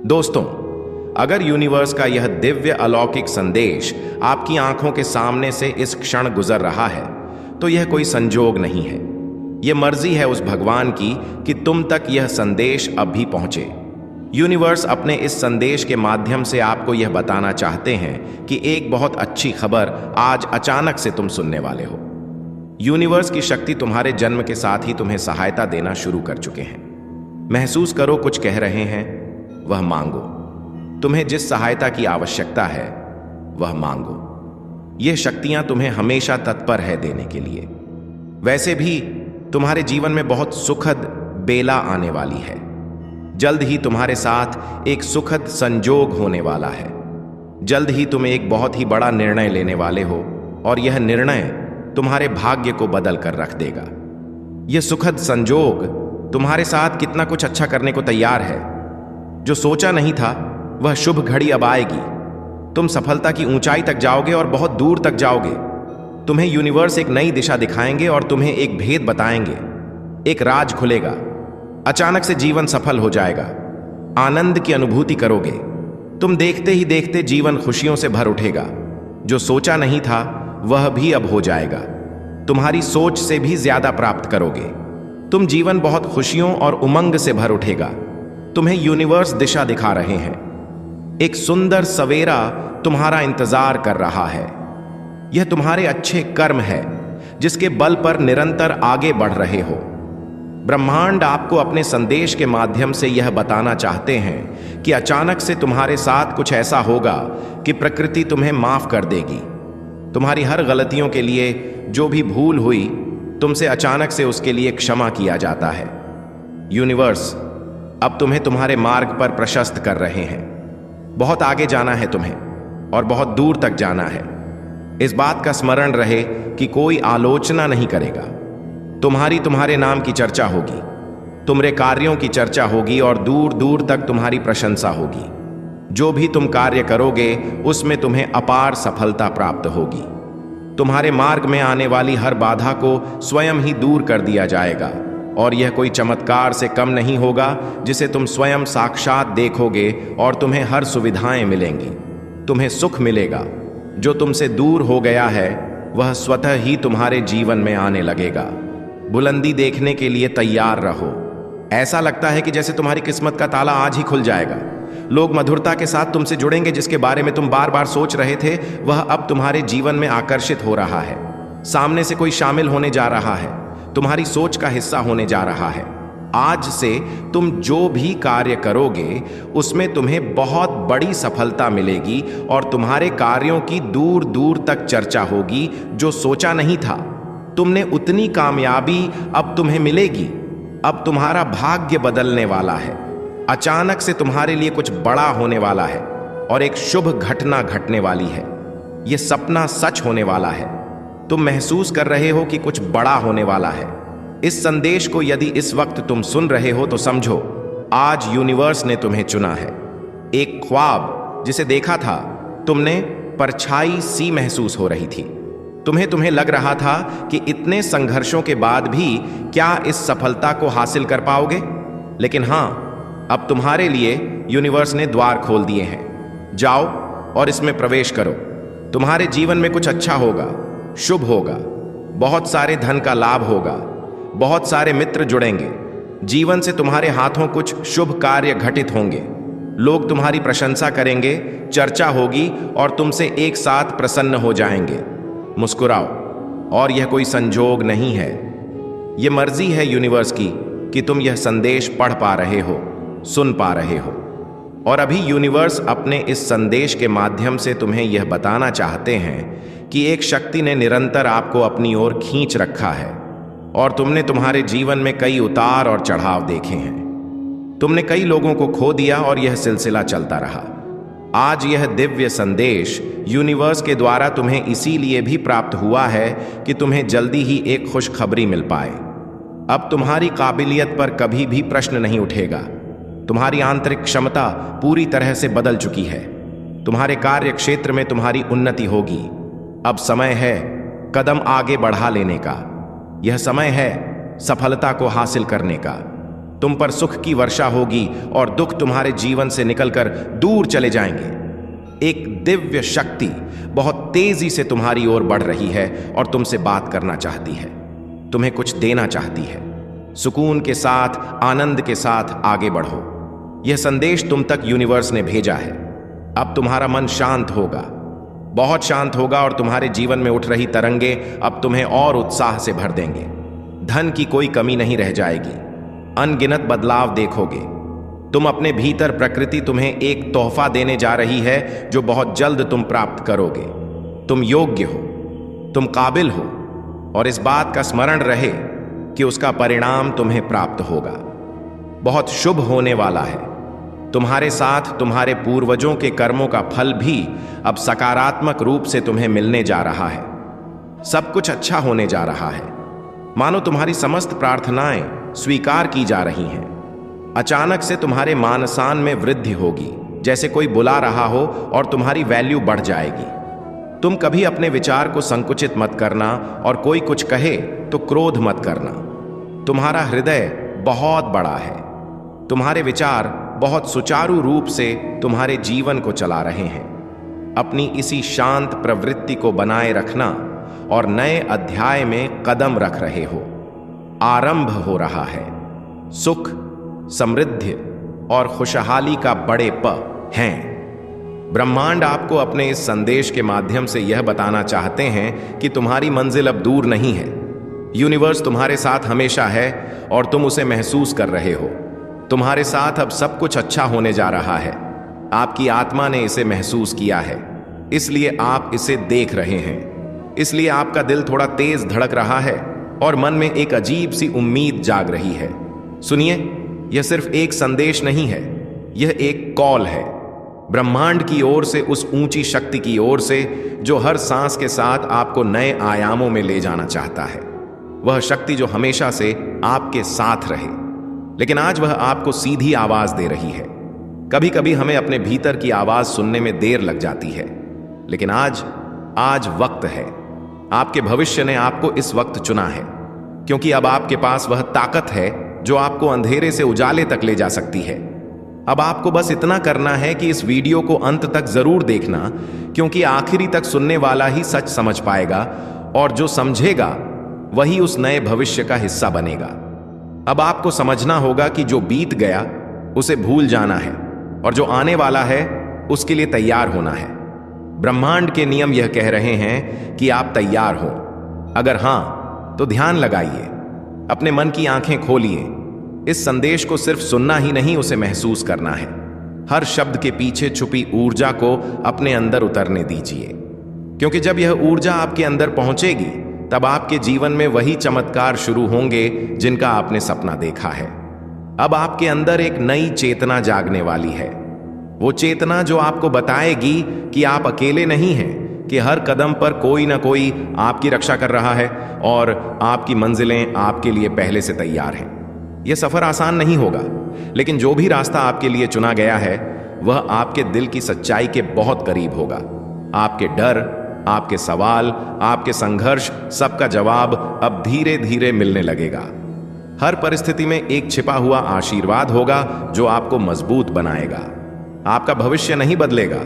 दोस्तों, अगर यूनिवर्स का यह दिव्य अलौकिक संदेश आपकी आंखों के सामने से इस क्षण गुजर रहा है, तो यह कोई संजोग नहीं है। यह मर्जी है उस भगवान की कि तुम तक यह संदेश अब भी पहुंचे। यूनिवर्स अपने इस संदेश के माध्यम से आपको यह बताना चाहते हैं कि एक बहुत अच्छी खबर आज अचानक से तुम सुनने वाले हो। यूनिवर्स की शक्ति तुम्हारे जन्म के साथ ही तुम्हें सहायता देना शुरू कर चुके हैं। महसूस करो कुछ कह रहे हैं, वह मांगो। तुम्हें जिस सहायता की आवश्यकता है वह मांगो। यह शक्तियां तुम्हें हमेशा तत्पर है देने के लिए। वैसे भी तुम्हारे जीवन में बहुत सुखद बेला आने वाली है। जल्द ही तुम्हारे साथ एक सुखद संजोग होने वाला है। जल्द ही तुम एक बहुत ही बड़ा निर्णय लेने वाले हो और यह निर्णय तुम्हारे भाग्य को बदल कर रख देगा। यह सुखद संजोग तुम्हारे साथ कितना कुछ अच्छा करने को तैयार है। जो सोचा नहीं था वह शुभ घड़ी अब आएगी। तुम सफलता की ऊंचाई तक जाओगे और बहुत दूर तक जाओगे। तुम्हें यूनिवर्स एक नई दिशा दिखाएंगे और तुम्हें एक भेद बताएंगे। एक राज खुलेगा। अचानक से जीवन सफल हो जाएगा। आनंद की अनुभूति करोगे। तुम देखते ही देखते जीवन खुशियों से भर उठेगा। जो सोचा नहीं था वह भी अब हो जाएगा। तुम्हारी सोच से भी ज्यादा प्राप्त करोगे। तुम जीवन बहुत खुशियों और उमंग से भर उठेगा। तुम्हें यूनिवर्स दिशा दिखा रहे हैं। एक सुंदर सवेरा तुम्हारा इंतजार कर रहा है। यह तुम्हारे अच्छे कर्म है जिसके बल पर निरंतर आगे बढ़ रहे हो। ब्रह्मांड आपको अपने संदेश के माध्यम से यह बताना चाहते हैं कि अचानक से तुम्हारे साथ कुछ ऐसा होगा कि प्रकृति तुम्हें माफ कर देगी। तुम्हारी हर गलतियों के लिए जो भी भूल हुई, तुमसे अचानक से उसके लिए क्षमा किया जाता है। यूनिवर्स अब तुम्हें तुम्हारे मार्ग पर प्रशस्त कर रहे हैं। बहुत आगे जाना है तुम्हें और बहुत दूर तक जाना है। इस बात का स्मरण रहे कि कोई आलोचना नहीं करेगा। तुम्हारे नाम की चर्चा होगी, तुम्हारे कार्यों की चर्चा होगी और दूर दूर तक तुम्हारी प्रशंसा होगी। जो भी तुम कार्य करोगे उसमें तुम्हें अपार सफलता प्राप्त होगी। तुम्हारे मार्ग में आने वाली हर बाधा को स्वयं ही दूर कर दिया जाएगा और यह कोई चमत्कार से कम नहीं होगा जिसे तुम स्वयं साक्षात देखोगे और तुम्हें हर सुविधाएं मिलेंगी। तुम्हें सुख मिलेगा। जो तुमसे दूर हो गया है वह स्वतः ही तुम्हारे जीवन में आने लगेगा। बुलंदी देखने के लिए तैयार रहो। ऐसा लगता है कि जैसे तुम्हारी किस्मत का ताला आज ही खुल जाएगा। लोग मधुरता के साथ तुमसे जुड़ेंगे। जिसके बारे में तुम बार बार सोच रहे थे वह अब तुम्हारे जीवन में आकर्षित हो रहा है। सामने से कोई शामिल होने जा रहा है, तुम्हारी सोच का हिस्सा होने जा रहा है। आज से तुम जो भी कार्य करोगे उसमें तुम्हें बहुत बड़ी सफलता मिलेगी और तुम्हारे कार्यों की दूर दूर तक चर्चा होगी। जो सोचा नहीं था तुमने उतनी कामयाबी अब तुम्हें मिलेगी। अब तुम्हारा भाग्य बदलने वाला है। अचानक से तुम्हारे लिए कुछ बड़ा होने वाला है और एक शुभ घटना घटने वाली है। यह सपना सच होने वाला है। तुम महसूस कर रहे हो कि कुछ बड़ा होने वाला है। इस संदेश को यदि इस वक्त तुम सुन रहे हो तो समझो आज यूनिवर्स ने तुम्हें चुना है। एक ख्वाब जिसे देखा था तुमने परछाई सी महसूस हो रही थी। तुम्हें लग रहा था कि इतने संघर्षों के बाद भी क्या इस सफलता को हासिल कर पाओगे। लेकिन हां, अब तुम्हारे लिए यूनिवर्स ने द्वार खोल दिए हैं। जाओ और इसमें प्रवेश करो। तुम्हारे जीवन में कुछ अच्छा होगा, शुभ होगा। बहुत सारे धन का लाभ होगा। बहुत सारे मित्र जुड़ेंगे। जीवन से तुम्हारे हाथों कुछ शुभ कार्य घटित होंगे। लोग तुम्हारी प्रशंसा करेंगे, चर्चा होगी और तुमसे एक साथ प्रसन्न हो जाएंगे। मुस्कुराओ। और यह कोई संजोग नहीं है, यह मर्जी है यूनिवर्स की कि तुम यह संदेश पढ़ पा रहे हो, सुन पा रहे हो। और अभी यूनिवर्स अपने इस संदेश के माध्यम से तुम्हें यह बताना चाहते हैं कि एक शक्ति ने निरंतर आपको अपनी ओर खींच रखा है और तुमने तुम्हारे जीवन में कई उतार और चढ़ाव देखे हैं। तुमने कई लोगों को खो दिया और यह सिलसिला चलता रहा। आज यह दिव्य संदेश यूनिवर्स के द्वारा तुम्हें इसीलिए भी प्राप्त हुआ है कि तुम्हें जल्दी ही एक खुशखबरी मिल पाए। अब तुम्हारी काबिलियत पर कभी भी प्रश्न नहीं उठेगा। तुम्हारी आंतरिक क्षमता पूरी तरह से बदल चुकी है। तुम्हारे कार्य क्षेत्र में तुम्हारी उन्नति होगी। अब समय है कदम आगे बढ़ा लेने का। यह समय है सफलता को हासिल करने का। तुम पर सुख की वर्षा होगी और दुख तुम्हारे जीवन से निकलकर दूर चले जाएंगे। एक दिव्य शक्ति बहुत तेजी से तुम्हारी ओर बढ़ रही है और तुमसे बात करना चाहती है, तुम्हें कुछ देना चाहती है। सुकून के साथ, आनंद के साथ आगे बढ़ो। यह संदेश तुम तक यूनिवर्स ने भेजा है। अब तुम्हारा मन शांत होगा, बहुत शांत होगा, और तुम्हारे जीवन में उठ रही तरंगे अब तुम्हें और उत्साह से भर देंगे। धन की कोई कमी नहीं रह जाएगी। अनगिनत बदलाव देखोगे। तुम अपने भीतर, प्रकृति तुम्हें एक तोहफा देने जा रही है जो बहुत जल्द तुम प्राप्त करोगे। तुम योग्य हो, तुम काबिल हो, और इस बात का स्मरण रहे कि उसका परिणाम तुम्हें प्राप्त होगा। बहुत शुभ होने वाला है। तुम्हारे साथ तुम्हारे पूर्वजों के कर्मों का फल भी अब सकारात्मक रूप से तुम्हें मिलने जा रहा है। सब कुछ अच्छा होने जा रहा है। मानो तुम्हारी समस्त प्रार्थनाएं स्वीकार की जा रही हैं। अचानक से तुम्हारे मानसान में वृद्धि होगी, जैसे कोई बुला रहा हो, और तुम्हारी वैल्यू बढ़ जाएगी। तुम कभी अपने विचार को संकुचित मत करना, और कोई कुछ कहे तो क्रोध मत करना। तुम्हारा हृदय बहुत बड़ा है। तुम्हारे विचार बहुत सुचारू रूप से तुम्हारे जीवन को चला रहे हैं। अपनी इसी शांत प्रवृत्ति को बनाए रखना और नए अध्याय में कदम रख रहे हो। आरंभ हो रहा है। सुख, समृद्धि और खुशहाली का बड़े प हैं। ब्रह्मांड आपको अपने इस संदेश के माध्यम से यह बताना चाहते हैं कि तुम्हारी मंजिल अब दूर नहीं है। यूनिवर्स तुम्हारे साथ हमेशा है और तुम उसे महसूस कर रहे हो। तुम्हारे साथ अब सब कुछ अच्छा होने जा रहा है। आपकी आत्मा ने इसे महसूस किया है, इसलिए आप इसे देख रहे हैं। इसलिए आपका दिल थोड़ा तेज धड़क रहा है और मन में एक अजीब सी उम्मीद जाग रही है। सुनिए, यह सिर्फ एक संदेश नहीं है, यह एक कॉल है ब्रह्मांड की ओर से, उस ऊंची शक्ति की ओर से जो हर सांस के साथ आपको नए आयामों में ले जाना चाहता है। वह शक्ति जो हमेशा से आपके साथ रहे, लेकिन आज वह आपको सीधी आवाज दे रही है। कभी कभी हमें अपने भीतर की आवाज सुनने में देर लग जाती है, लेकिन आज वक्त है। आपके भविष्य ने आपको इस वक्त चुना है, क्योंकि अब आपके पास वह ताकत है जो आपको अंधेरे से उजाले तक ले जा सकती है। अब आपको बस इतना करना है कि इस वीडियो को अंत तक जरूर देखना, क्योंकि आखिरी तक सुनने वाला ही सच समझ पाएगा, और जो समझेगा वही उस नए भविष्य का हिस्सा बनेगा। अब आपको समझना होगा कि जो बीत गया उसे भूल जाना है, और जो आने वाला है उसके लिए तैयार होना है। ब्रह्मांड के नियम यह कह रहे हैं कि आप तैयार हो। अगर हां, तो ध्यान लगाइए, अपने मन की आंखें खोलिए। इस संदेश को सिर्फ सुनना ही नहीं, उसे महसूस करना है। हर शब्द के पीछे छुपी ऊर्जा को अपने अंदर उतरने दीजिए, क्योंकि जब यह ऊर्जा आपके अंदर पहुंचेगी, तब आपके जीवन में वही चमत्कार शुरू होंगे जिनका आपने सपना देखा है। अब आपके अंदर एक नई चेतना जागने वाली है। वो चेतना जो आपको बताएगी कि आप अकेले नहीं हैं, कि हर कदम पर कोई ना कोई आपकी रक्षा कर रहा है और आपकी मंजिलें आपके लिए पहले से तैयार हैं। यह सफर आसान नहीं होगा, लेकिन जो भी रास्ता आपके लिए चुना गया है वह आपके दिल की सच्चाई के बहुत करीब होगा। आपके डर, आपके सवाल, आपके संघर्ष, सबका जवाब अब धीरे धीरे मिलने लगेगा। हर परिस्थिति में एक छिपा हुआ आशीर्वाद होगा जो आपको मजबूत बनाएगा। आपका भविष्य नहीं बदलेगा,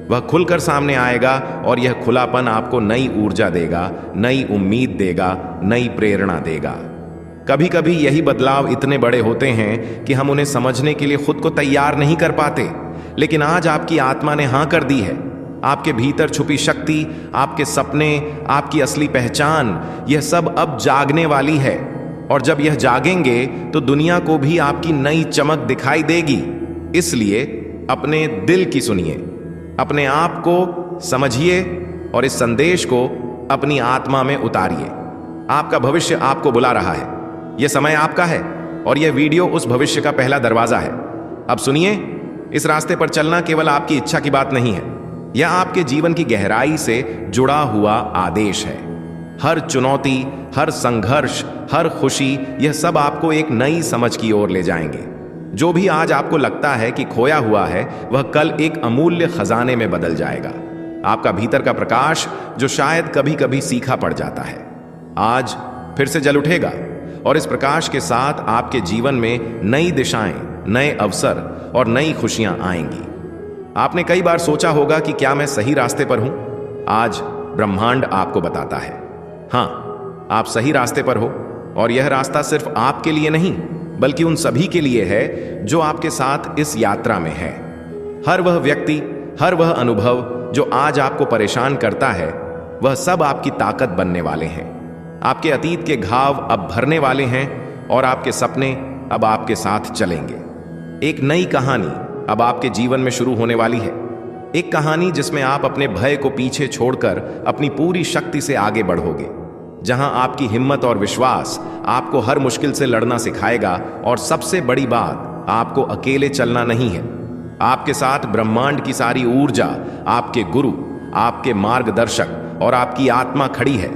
वह खुलकर सामने आएगा, और यह खुलापन आपको नई ऊर्जा देगा, नई उम्मीद देगा, नई प्रेरणा देगा। कभी कभी यही बदलाव इतने बड़े होते हैं कि हम उन्हें समझने के लिए खुद को तैयार नहीं कर पाते, लेकिन आज आपकी आत्मा ने हां कर दी है। आपके भीतर छुपी शक्ति, आपके सपने, आपकी असली पहचान, यह सब अब जागने वाली है, और जब यह जागेंगे तो दुनिया को भी आपकी नई चमक दिखाई देगी। इसलिए अपने दिल की सुनिए, अपने आप को समझिए, और इस संदेश को अपनी आत्मा में उतारिए। आपका भविष्य आपको बुला रहा है। यह समय आपका है, और यह वीडियो उस भविष्य का पहला दरवाजा है। अब सुनिए, इस रास्ते पर चलना केवल आपकी इच्छा की बात नहीं है, यह आपके जीवन की गहराई से जुड़ा हुआ आदेश है। हर चुनौती, हर संघर्ष, हर खुशी, यह सब आपको एक नई समझ की ओर ले जाएंगे। जो भी आज आपको लगता है कि खोया हुआ है, वह कल एक अमूल्य खजाने में बदल जाएगा। आपका भीतर का प्रकाश, जो शायद कभी कभी सीखा पड़ जाता है, आज फिर से जल उठेगा। और इस प्रकाश के साथ आपके जीवन में नई दिशाएं, नए अवसर और नई खुशियां आएंगी। आपने कई बार सोचा होगा कि क्या मैं सही रास्ते पर हूं? आज ब्रह्मांड आपको बताता है, हां, आप सही रास्ते पर हो। और यह रास्ता सिर्फ आपके लिए नहीं, बल्कि उन सभी के लिए है जो आपके साथ इस यात्रा में है। हर वह व्यक्ति, हर वह अनुभव जो आज आपको परेशान करता है, वह सब आपकी ताकत बनने वाले हैं। आपके अतीत के घाव अब भरने वाले हैं और आपके सपने अब आपके साथ चलेंगे। एक नई कहानी अब आपके जीवन में शुरू होने वाली है। एक कहानी जिसमें आप अपने भय को पीछे छोड़कर अपनी पूरी शक्ति से आगे बढ़ोगे, जहां आपकी हिम्मत और विश्वास आपको हर मुश्किल से लड़ना सिखाएगा। और सबसे बड़ी बात, आपको अकेले चलना नहीं है। आपके साथ ब्रह्मांड की सारी ऊर्जा, आपके गुरु, आपके मार्गदर्शक और आपकी आत्मा खड़ी है।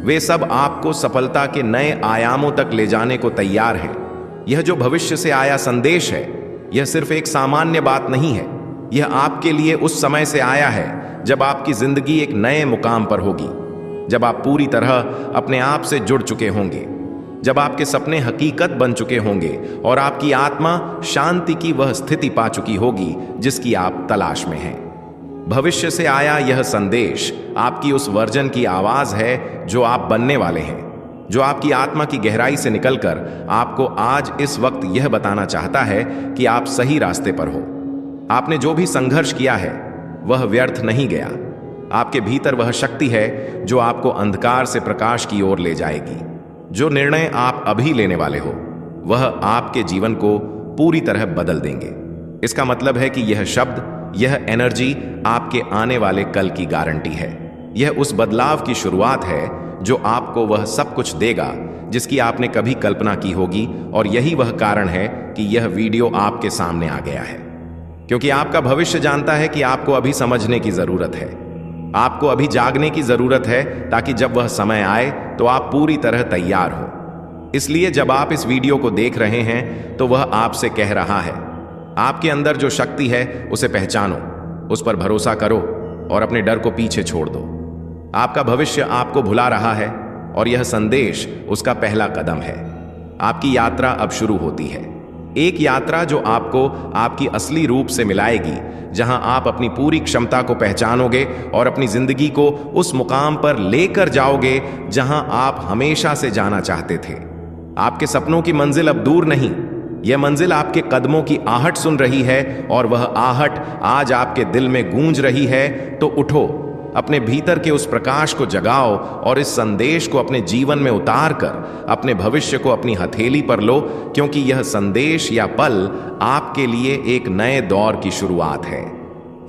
वे सब आपको सफलता के नए आयामों तक ले जाने को तैयार हैं। यह जो भविष्य से आया संदेश है, यह सिर्फ एक सामान्य बात नहीं है। यह आपके लिए उस समय से आया है जब आपकी जिंदगी एक नए मुकाम पर होगी, जब आप पूरी तरह अपने आप से जुड़ चुके होंगे, जब आपके सपने हकीकत बन चुके होंगे और आपकी आत्मा शांति की वह स्थिति पा चुकी होगी जिसकी आप तलाश में हैं। भविष्य से आया यह संदेश आपकी उस वर्जन की आवाज है जो आप बनने वाले हैं, जो आपकी आत्मा की गहराई से निकलकर आपको आज इस वक्त यह बताना चाहता है कि आप सही रास्ते पर हो। आपने जो भी संघर्ष किया है वह व्यर्थ नहीं गया। आपके भीतर वह शक्ति है जो आपको अंधकार से प्रकाश की ओर ले जाएगी। जो निर्णय आप अभी लेने वाले हो वह आपके जीवन को पूरी तरह बदल देंगे। इसका मतलब है कि यह शब्द, यह एनर्जी आपके आने वाले कल की गारंटी है। यह उस बदलाव की शुरुआत है जो आपको वह सब कुछ देगा जिसकी आपने कभी कल्पना की होगी। और यही वह कारण है कि यह वीडियो आपके सामने आ गया है, क्योंकि आपका भविष्य जानता है कि आपको अभी समझने की जरूरत है, आपको अभी जागने की जरूरत है, ताकि जब वह समय आए तो आप पूरी तरह तैयार हो। इसलिए जब आप इस वीडियो को देख रहे हैं तो वह आपसे कह रहा है, आपके अंदर जो शक्ति है उसे पहचानो, उस पर भरोसा करो और अपने डर को पीछे छोड़ दो। आपका भविष्य आपको भुला रहा है और यह संदेश उसका पहला कदम है। आपकी यात्रा अब शुरू होती है, एक यात्रा जो आपको आपकी असली रूप से मिलाएगी, जहां आप अपनी पूरी क्षमता को पहचानोगे और अपनी जिंदगी को उस मुकाम पर लेकर जाओगे जहां आप हमेशा से जाना चाहते थे। आपके सपनों की मंजिल अब दूर नहीं, यह मंजिल आपके कदमों की आहट सुन रही है और वह आहट आज आपके दिल में गूंज रही है। तो उठो, अपने भीतर के उस प्रकाश को जगाओ और इस संदेश को अपने जीवन में उतार कर अपने भविष्य को अपनी हथेली पर लो, क्योंकि यह संदेश या पल आपके लिए एक नए दौर की शुरुआत है।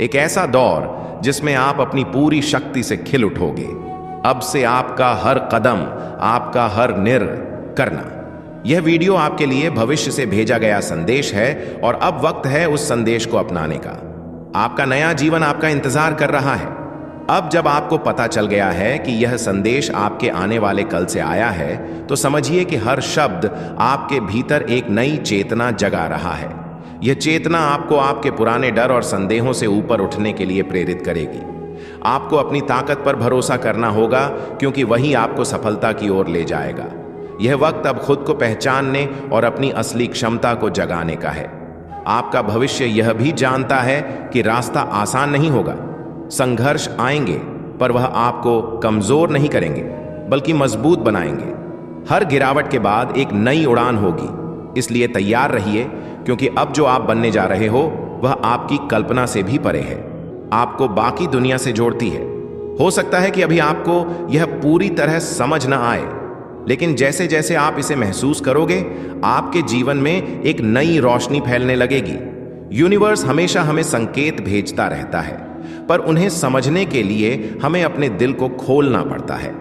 एक ऐसा दौर जिसमें आप अपनी पूरी शक्ति से खिल उठोगे। अब से आपका हर कदम, आपका हर निर्णय करना। यह वीडियो आपके लिए भविष्य से भेजा गया संदेश है और अब वक्त है उस संदेश को अपनाने का। आपका नया जीवन आपका इंतजार कर रहा है। अब जब आपको पता चल गया है कि यह संदेश आपके आने वाले कल से आया है, तो समझिए कि हर शब्द आपके भीतर एक नई चेतना जगा रहा है। यह चेतना आपको आपके पुराने डर और संदेहों से ऊपर उठने के लिए प्रेरित करेगी। आपको अपनी ताकत पर भरोसा करना होगा, क्योंकि वही आपको सफलता की ओर ले जाएगा। यह वक्त अब खुद को पहचानने और अपनी असली क्षमता को जगाने का है। आपका भविष्य यह भी जानता है कि रास्ता आसान नहीं होगा। संघर्ष आएंगे, पर वह आपको कमजोर नहीं करेंगे, बल्कि मजबूत बनाएंगे। हर गिरावट के बाद एक नई उड़ान होगी, इसलिए तैयार रहिए, क्योंकि अब जो आप बनने जा रहे हो वह आपकी कल्पना से भी परे है, आपको बाकी दुनिया से जोड़ती है। हो सकता है कि अभी आपको यह पूरी तरह समझ न आए, लेकिन जैसे जैसे आप इसे महसूस करोगे, आपके जीवन में एक नई रोशनी फैलने लगेगी। यूनिवर्स हमेशा हमें संकेत भेजता रहता है, पर उन्हें समझने के लिए हमें अपने दिल को खोलना पड़ता है।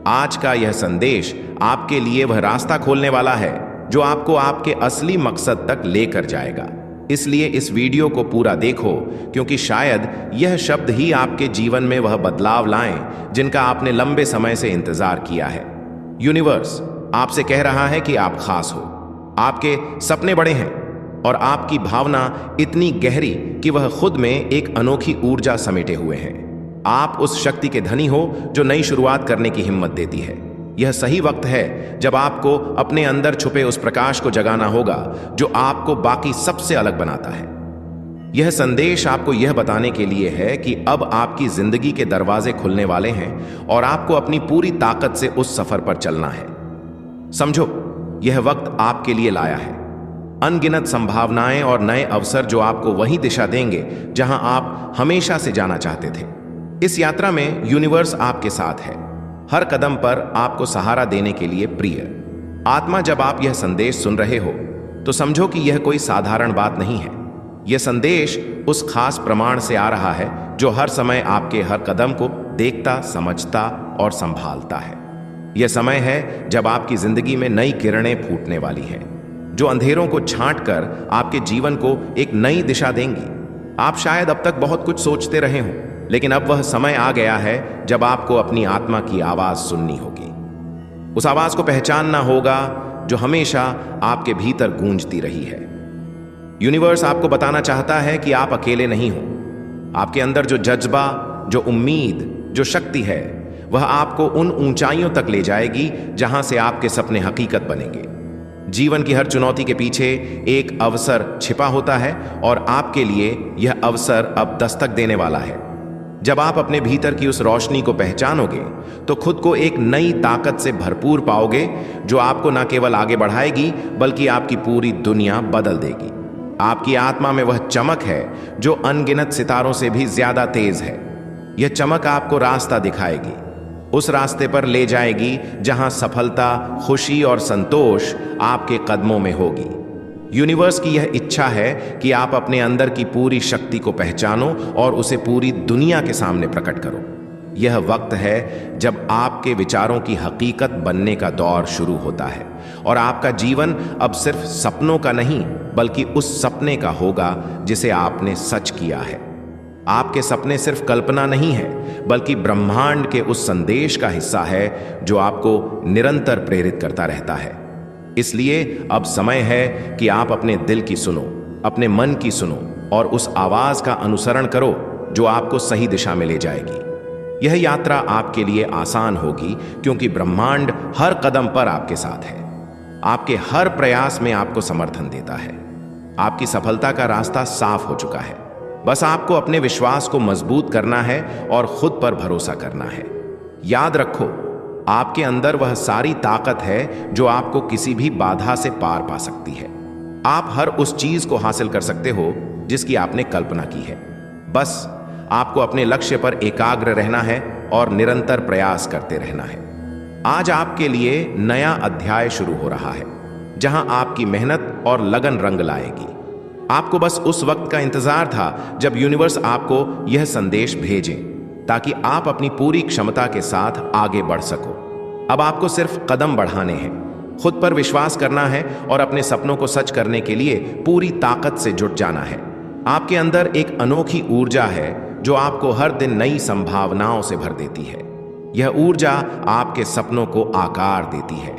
आज का यह संदेश आपके लिए वह रास्ता खोलने वाला है जो आपको आपके असली मकसद तक लेकर जाएगा। इसलिए इस वीडियो को पूरा देखो, क्योंकि शायद यह शब्द ही आपके जीवन में वह बदलाव लाएं जिनका आपने लंबे समय से इंतजार किया है। यूनिवर्स आपसे कह रहा है कि आप खास हो, आपके सपने बड़े हैं और आपकी भावना इतनी गहरी कि वह खुद में एक अनोखी ऊर्जा समेटे हुए हैं। आप उस शक्ति के धनी हो जो नई शुरुआत करने की हिम्मत देती है। यह सही वक्त है जब आपको अपने अंदर छुपे उस प्रकाश को जगाना होगा जो आपको बाकी सबसे अलग बनाता है। यह संदेश आपको यह बताने के लिए है कि अब आपकी जिंदगी के दरवाजे खुलने वाले हैं और आपको अपनी पूरी ताकत से उस सफर पर चलना है। समझो, यह वक्त आपके लिए लाया है। अनगिनत संभावनाएं और नए अवसर जो आपको वही दिशा देंगे जहां आप हमेशा से जाना चाहते थे। इस यात्रा में यूनिवर्स आपके साथ है, हर कदम पर आपको सहारा देने के लिए प्रिय आत्मा। जब आप यह संदेश सुन रहे हो तो समझो कि यह कोई साधारण बात नहीं है। यह संदेश उस खास प्रमाण से आ रहा है जो हर समय आपके हर कदम को देखता, समझता और संभालता है। यह समय है जब आपकी जिंदगी में नई किरणें फूटने वाली हैं, जो अंधेरों को छांट कर आपके जीवन को एक नई दिशा देंगी। आप शायद अब तक बहुत कुछ सोचते रहे हों, लेकिन अब वह समय आ गया है जब आपको अपनी आत्मा की आवाज सुननी होगी। उस आवाज को पहचानना होगा जो हमेशा आपके भीतर गूंजती रही है। यूनिवर्स आपको बताना चाहता है कि आप अकेले नहीं हो। आपके अंदर जो जज्बा, जो उम्मीद, जो शक्ति है, वह आपको उन ऊंचाइयों तक ले जाएगी जहां से आपके सपने हकीकत बनेंगे। जीवन की हर चुनौती के पीछे एक अवसर छिपा होता है और आपके लिए यह अवसर अब दस्तक देने वाला है। जब आप अपने भीतर की उस रोशनी को पहचानोगे तो खुद को एक नई ताकत से भरपूर पाओगे जो आपको न केवल आगे बढ़ाएगी बल्कि आपकी पूरी दुनिया बदल देगी। आपकी आत्मा में वह चमक है जो अनगिनत सितारों से भी ज्यादा तेज है। यह चमक आपको रास्ता दिखाएगी, उस रास्ते पर ले जाएगी जहां सफलता, खुशी और संतोष आपके कदमों में होगी। यूनिवर्स की यह इच्छा है कि आप अपने अंदर की पूरी शक्ति को पहचानो और उसे पूरी दुनिया के सामने प्रकट करो। यह वक्त है जब आपके विचारों की हकीकत बनने का दौर शुरू होता है और आपका जीवन अब सिर्फ सपनों का नहीं बल्कि उस सपने का होगा जिसे आपने सच किया है। आपके सपने सिर्फ कल्पना नहीं है बल्कि ब्रह्मांड के उस संदेश का हिस्सा है जो आपको निरंतर प्रेरित करता रहता है। इसलिए अब समय है कि आप अपने दिल की सुनो, अपने मन की सुनो और उस आवाज का अनुसरण करो जो आपको सही दिशा में ले जाएगी। यह यात्रा आपके लिए आसान होगी क्योंकि ब्रह्मांड हर कदम पर आपके साथ है, आपके हर प्रयास में आपको समर्थन देता है। आपकी सफलता का रास्ता साफ हो चुका है, बस आपको अपने विश्वास को मजबूत करना है और खुद पर भरोसा करना है। याद रखो, आपके अंदर वह सारी ताकत है जो आपको किसी भी बाधा से पार पा सकती है। आप हर उस चीज को हासिल कर सकते हो जिसकी आपने कल्पना की है। बस आपको अपने लक्ष्य पर एकाग्र रहना है और निरंतर प्रयास करते रहना है। आज आपके लिए नया अध्याय शुरू हो रहा है जहां आपकी मेहनत और लगन रंग लाएगी। आपको बस उस वक्त का इंतजार था जब यूनिवर्स आपको यह संदेश भेजे ताकि आप अपनी पूरी क्षमता के साथ आगे बढ़ सको। अब आपको सिर्फ कदम बढ़ाने हैं, खुद पर विश्वास करना है और अपने सपनों को सच करने के लिए पूरी ताकत से जुट जाना है। आपके अंदर एक अनोखी ऊर्जा है जो आपको हर दिन नई संभावनाओं से भर देती है। यह ऊर्जा आपके सपनों को आकार देती है,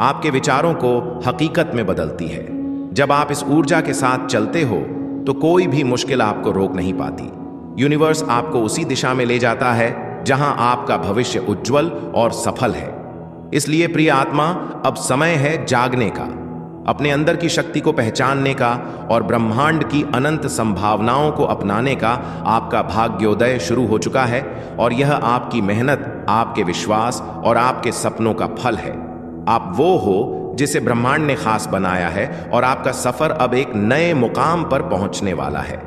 आपके विचारों को हकीकत में बदलती है। जब आप इस ऊर्जा के साथ चलते हो तो कोई भी मुश्किल आपको रोक नहीं पाती। यूनिवर्स आपको उसी दिशा में ले जाता है जहां आपका भविष्य उज्जवल और सफल है। इसलिए प्रिय आत्मा, अब समय है जागने का, अपने अंदर की शक्ति को पहचानने का और ब्रह्मांड की अनंत संभावनाओं को अपनाने का। आपका भाग्योदय शुरू हो चुका है और यह आपकी मेहनत, आपके विश्वास और आपके सपनों का फल है। आप वो हो जिसे ब्रह्मांड ने खास बनाया है और आपका सफर अब एक नए मुकाम पर पहुंचने वाला है।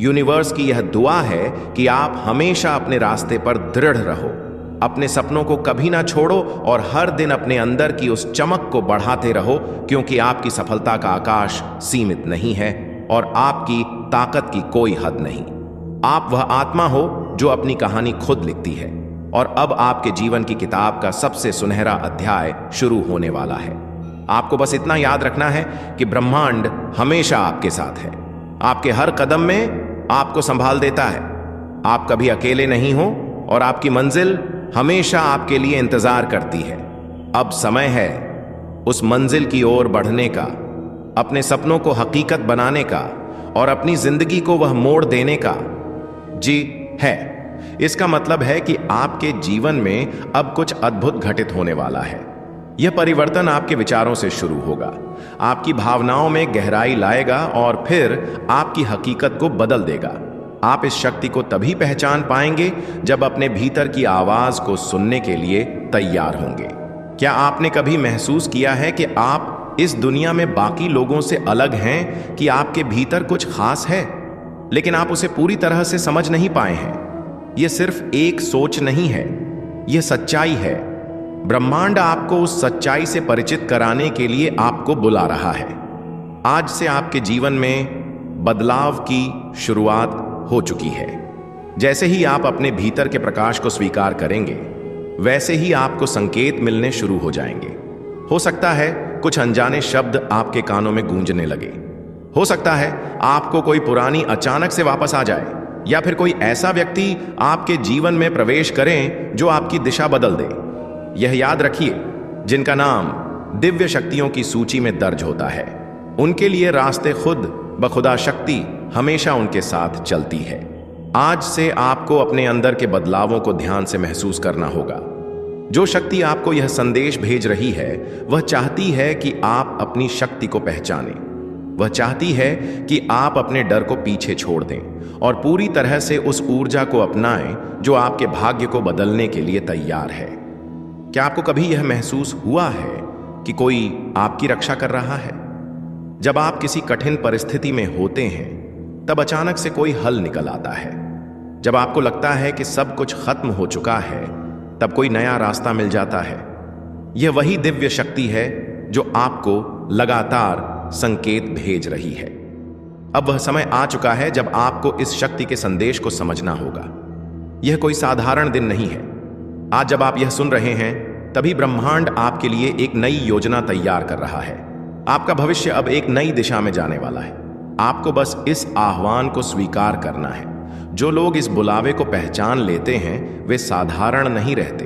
यूनिवर्स की यह दुआ है कि आप हमेशा अपने रास्ते पर दृढ़ रहो, अपने सपनों को कभी ना छोड़ो और हर दिन अपने अंदर की उस चमक को बढ़ाते रहो, क्योंकि आपकी सफलता का आकाश सीमित नहीं है और आपकी ताकत की कोई हद नहीं। आप वह आत्मा हो जो अपनी कहानी खुद लिखती है और अब आपके जीवन की किताब का सबसे सुनहरा अध्याय शुरू होने वाला है। आपको बस इतना याद रखना है कि ब्रह्मांड हमेशा आपके साथ है, आपके हर कदम में आपको संभाल देता है। आप कभी अकेले नहीं हो और आपकी मंजिल हमेशा आपके लिए इंतजार करती है। अब समय है उस मंजिल की ओर बढ़ने का, अपने सपनों को हकीकत बनाने का और अपनी जिंदगी को वह मोड़ देने का। जी है, इसका मतलब है कि आपके जीवन में अब कुछ अद्भुत घटित होने वाला है। यह परिवर्तन आपके विचारों से शुरू होगा, आपकी भावनाओं में गहराई लाएगा और फिर आपकी हकीकत को बदल देगा। आप इस शक्ति को तभी पहचान पाएंगे जब अपने भीतर की आवाज को सुनने के लिए तैयार होंगे। क्या आपने कभी महसूस किया है कि आप इस दुनिया में बाकी लोगों से अलग हैं, कि आपके भीतर कुछ खास है, लेकिन आप उसे पूरी तरह से समझ नहीं पाए हैं? यह सिर्फ एक सोच नहीं है, यह सच्चाई है। ब्रह्मांड आपको उस सच्चाई से परिचित कराने के लिए आपको बुला रहा है। आज से आपके जीवन में बदलाव की शुरुआत हो चुकी है। जैसे ही आप अपने भीतर के प्रकाश को स्वीकार करेंगे, वैसे ही आपको संकेत मिलने शुरू हो जाएंगे। हो सकता है कुछ अनजाने शब्द आपके कानों में गूंजने लगे। हो सकता है आपको कोई पुरानी अचानक से वापस आ जाए, या फिर कोई ऐसा व्यक्ति आपके जीवन में प्रवेश करें जो आपकी दिशा बदल दे। यह याद रखिए, जिनका नाम दिव्य शक्तियों की सूची में दर्ज होता है, उनके लिए रास्ते खुद ब खुदा शक्ति हमेशा उनके साथ चलती है। आज से आपको अपने अंदर के बदलावों को ध्यान से महसूस करना होगा। जो शक्ति आपको यह संदेश भेज रही है, वह चाहती है कि आप अपनी शक्ति को पहचानें। वह चाहती है कि आप अपने डर को पीछे छोड़ दें और पूरी तरह से उस ऊर्जा को अपनाएं जो आपके भाग्य को बदलने के लिए तैयार है। क्या आपको कभी यह महसूस हुआ है कि कोई आपकी रक्षा कर रहा है? जब आप किसी कठिन परिस्थिति में होते हैं, तब अचानक से कोई हल निकल आता है। जब आपको लगता है कि सब कुछ खत्म हो चुका है, तब कोई नया रास्ता मिल जाता है। यह वही दिव्य शक्ति है जो आपको लगातार संकेत भेज रही है। अब वह समय आ चुका है जब आपको इस शक्ति के संदेश को समझना होगा। यह कोई साधारण दिन नहीं है। आज जब आप यह सुन रहे हैं, तभी ब्रह्मांड आपके लिए एक नई योजना तैयार कर रहा है। आपका भविष्य अब एक नई दिशा में जाने वाला है। आपको बस इस आह्वान को स्वीकार करना है। जो लोग इस बुलावे को पहचान लेते हैं, वे साधारण नहीं रहते।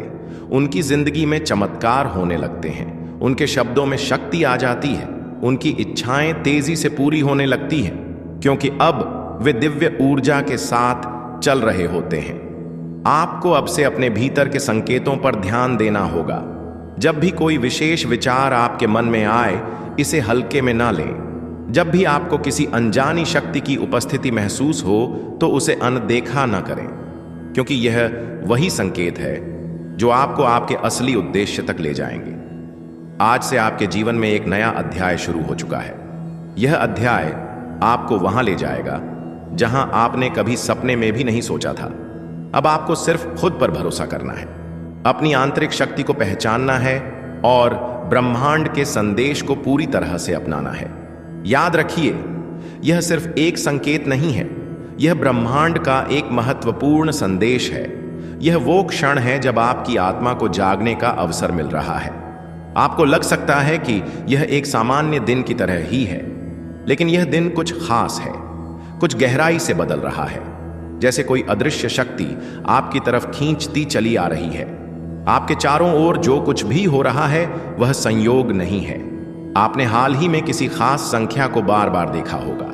उनकी जिंदगी में चमत्कार होने लगते हैं। उनके शब्दों में शक्ति आ जाती है। उनकी इच्छाएं तेजी से पूरी होने लगती हैं, क्योंकि अब वे दिव्य ऊर्जा के साथ चल रहे होते हैं। आपको अब से अपने भीतर के संकेतों पर ध्यान देना होगा। जब भी कोई विशेष विचार आपके मन में आए, इसे हल्के में ना लें। जब भी आपको किसी अनजानी शक्ति की उपस्थिति महसूस हो, तो उसे अनदेखा ना करें, क्योंकि यह वही संकेत है जो आपको आपके असली उद्देश्य तक ले जाएंगे। आज से आपके जीवन में एक नया अध्याय शुरू हो चुका है। यह अध्याय आपको वहां ले जाएगा जहां आपने कभी सपने में भी नहीं सोचा था। अब आपको सिर्फ खुद पर भरोसा करना है, अपनी आंतरिक शक्ति को पहचानना है और ब्रह्मांड के संदेश को पूरी तरह से अपनाना है। याद रखिए, यह सिर्फ एक संकेत नहीं है, यह ब्रह्मांड का एक महत्वपूर्ण संदेश है। यह वो क्षण है जब आपकी आत्मा को जागने का अवसर मिल रहा है। आपको लग सकता है कि यह एक सामान्य दिन की तरह ही है, लेकिन यह दिन कुछ खास है, कुछ गहराई से बदल रहा है। जैसे कोई अदृश्य शक्ति आपकी तरफ खींचती चली आ रही है। आपके चारों ओर जो कुछ भी हो रहा है, वह संयोग नहीं है। आपने हाल ही में किसी खास संख्या को बार बार देखा होगा।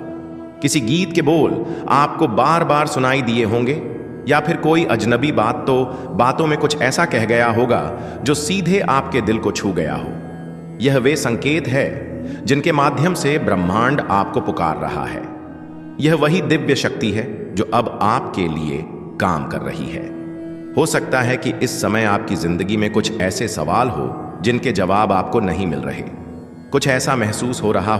किसी गीत के बोल आपको बार बार सुनाई दिए होंगे, या फिर कोई अजनबी बात तो बातों में कुछ ऐसा कह गया होगा जो सीधे आपके दिल को छू गया हो। यह वे संकेत है जिनके माध्यम से ब्रह्मांड आपको पुकार रहा है। यह वही दिव्य शक्ति है जो अब आपके लिए काम कर रही है। हो सकता है कि इस समय आपकी जिंदगी में कुछ ऐसे सवाल हो जिनके जवाब आपको नहीं मिल रहे। कुछ ऐसा महसूस हो रहा